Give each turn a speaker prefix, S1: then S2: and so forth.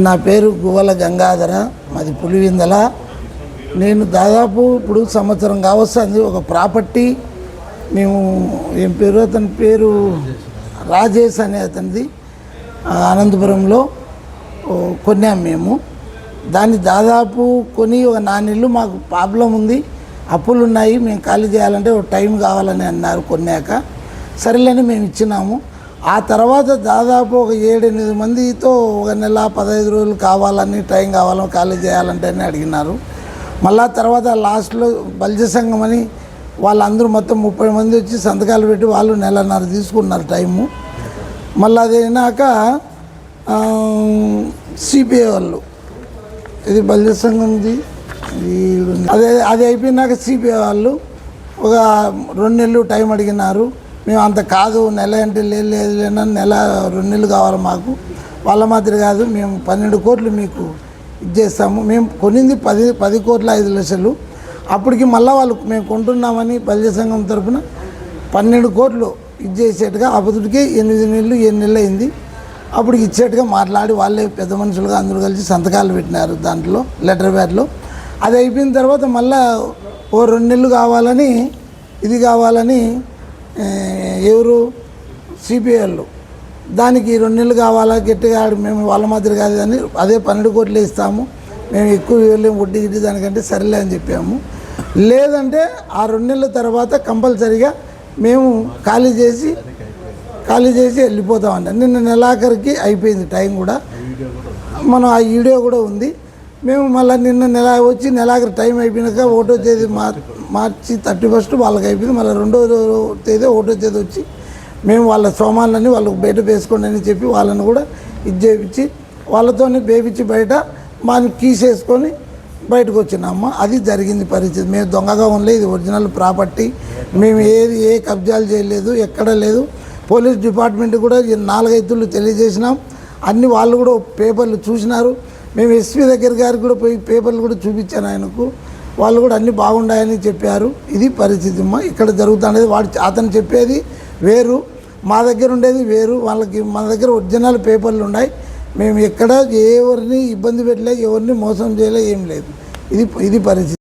S1: నా పేరు గువ్వల గంగాధర, మాది పులివిందల. నేను దాదాపు ఇప్పుడు సంవత్సరం కావస్తుంది ఒక ప్రాపర్టీ మేము ఏం పేరు అతని పేరు రాజేష్ అనే అతనిది అనంతపురంలో కొన్నాము మేము. దాన్ని దాదాపు కొని ఒక 4 నెలలు మాకు ప్రాబ్లం ఉంది, అప్పులు ఉన్నాయి, మేము ఖాళీ చేయాలంటే ఒక టైం కావాలని అన్నారు. కొన్నాక సరేలేని మేము ఇచ్చినాము. ఆ తర్వాత దాదాపు ఒక 7-8 మందితో ఒక నెల 15 రోజులు కావాలని, టైం కావాలని, ఖాళీ చేయాలంటే అని అడిగినారు. మళ్ళా తర్వాత లాస్ట్లో బల్జ సంఘం అని వాళ్ళందరూ మొత్తం 30 మంది వచ్చి సంతకాలు పెట్టి వాళ్ళు 1.5 నెలలు తీసుకున్నారు టైము. మళ్ళీ అది అయినాక సిపిఐ వాళ్ళు, ఇది బల్జ సంఘంది, అది అయిపోయినాక సిపిఐ వాళ్ళు ఒక 2 నెలలు టైం అడిగినారు. మేము అంత కాదు, నెల అంటే లేదు నెల 2 నెలలు కావాలి మాకు, వాళ్ళ మాదిరి కాదు, మేము 12 కోట్లు మీకు ఇచ్చేస్తాము. మేము కొనింది 10 కోట్ల 5 లక్షలు. అప్పటికి మళ్ళీ వాళ్ళు మేము కొంటున్నామని బల్జ సంఘం తరఫున 12 కోట్లు ఇచ్చేసేట్టుగా, అప్పటికే 8 నెలలు అయింది. అప్పటికి ఇచ్చేట్టుగా మాట్లాడి వాళ్ళే పెద్ద మనుషులుగా అందరూ కలిసి సంతకాలు పెట్టినారు దాంట్లో లెటర్ ప్యాడ్లో. అది అయిపోయిన తర్వాత మళ్ళీ ఓ 2 నెలలు కావాలని, ఇది కావాలని ఎవరు సిపిఐలు దానికి 2 నెలలు కావాలా గట్టిగా, మేము వాళ్ళ మాదిరి కాదు అని అదే 12 కోట్లు ఇస్తాము, మేము ఎక్కువ ఇవ్వలేము వడ్డీ గిడ్డి దానికంటే సరేలే అని చెప్పాము. లేదంటే ఆ 2 నెలల తర్వాత కంపల్సరీగా మేము ఖాళీ చేసి వెళ్ళిపోతామండి. నిన్న నెలాఖరికి అయిపోయింది టైం కూడా, మనం ఆ వీడియో కూడా ఉంది. మేము మళ్ళీ నిన్న నెలాఖరి టైం అయిపోయినాక 1వ తేదీ మార్చి 31 వాళ్ళకి అయిపోయింది. మళ్ళీ 2వ తేదీ 1వ తేదీ వచ్చి మేము వాళ్ళ సోమాలని వాళ్ళకి బయట వేసుకోండి అని చెప్పి వాళ్ళని కూడా ఇది చేయించి వాళ్ళతోనే వేపించి బయట మనం కీసేసుకొని బయటకు వచ్చినాము. అది జరిగింది పరిస్థితి. మేము దొంగగా ఉండలేదు, ఇది ఒరిజినల్ ప్రాపర్టీ, మేము ఏ కబ్జాలు చేయలేదు, ఎక్కడ లేదు. పోలీస్ డిపార్ట్మెంట్ కూడా 4-5 తెలియజేసినాం. అన్ని వాళ్ళు కూడా పేపర్లు చూసినారు. మేము ఎస్పీ గారికి కూడా పోయి పేపర్లు కూడా చూపించాను ఆయనకు, వాళ్ళు కూడా అన్నీ బాగున్నాయని చెప్పారు. ఇది పరిస్థితి అమ్మా ఇక్కడ జరుగుతుండేది. అతను చెప్పేది వేరు, మా దగ్గర ఉండేది వేరు. వాళ్ళకి మన దగ్గర ఒరిజినల్ పేపర్లు ఉన్నాయి. మేము ఎక్కడ ఎవరిని ఇబ్బంది పెట్టలే, ఎవరిని మోసం చేయలే, ఏం లేదు. ఇది పరిస్థితి.